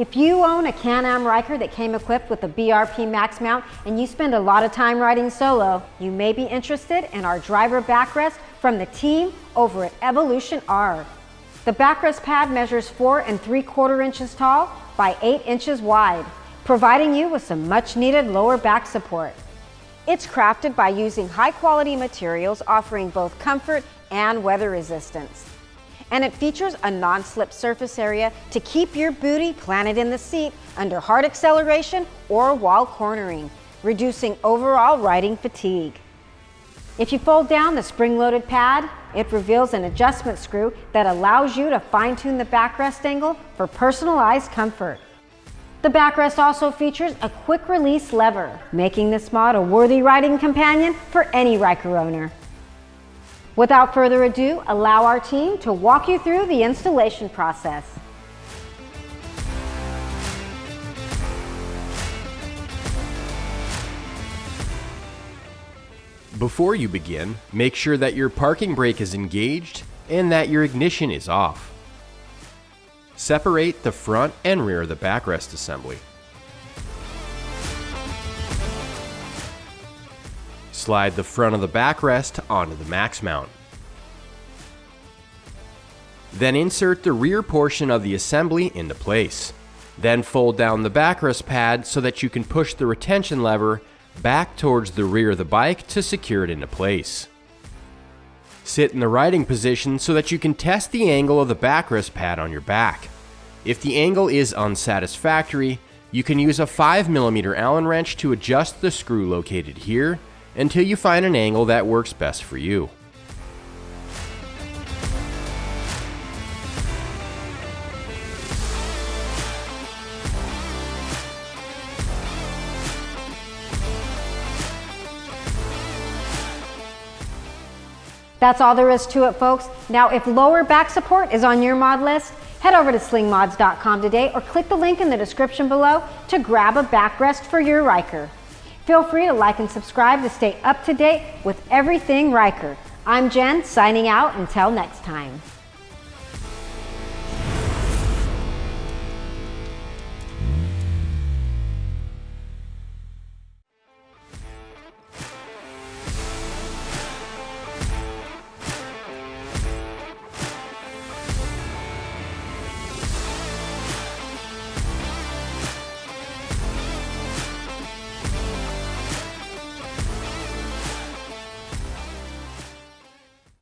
If you own a Can-Am Ryker that came equipped with a BRP Max Mount and you spend a lot of time riding solo, you may be interested in our driver backrest from the team over at EvolutionR. The backrest pad measures 4 3/4 inches tall by 8 inches wide, providing you with some much needed lower back support. It's crafted by using high quality materials offering both comfort and weather resistance. And it features a non-slip surface area to keep your booty planted in the seat under hard acceleration or while cornering, reducing overall riding fatigue. If you fold down the spring-loaded pad, it reveals an adjustment screw that allows you to fine-tune the backrest angle for personalized comfort. The backrest also features a quick-release lever, making this mod a worthy riding companion for any Ryker owner. Without further ado, allow our team to walk you through the installation process. Before you begin, make sure that your parking brake is engaged and that your ignition is off. Separate the front and rear of the backrest assembly. Slide the front of the backrest onto the Max Mount. Then insert the rear portion of the assembly into place. Then fold down the backrest pad so that you can push the retention lever back towards the rear of the bike to secure it into place. Sit in the riding position so that you can test the angle of the backrest pad on your back. If the angle is unsatisfactory, you can use a 5mm Allen wrench to adjust the screw located here until you find an angle that works best for you. That's all there is to it, folks. Now, if lower back support is on your mod list, head over to slingmods.com today or click the link in the description below to grab a backrest for your Ryker. Feel free to like and subscribe to stay up to date with everything Ryker. I'm Jen, signing out until next time.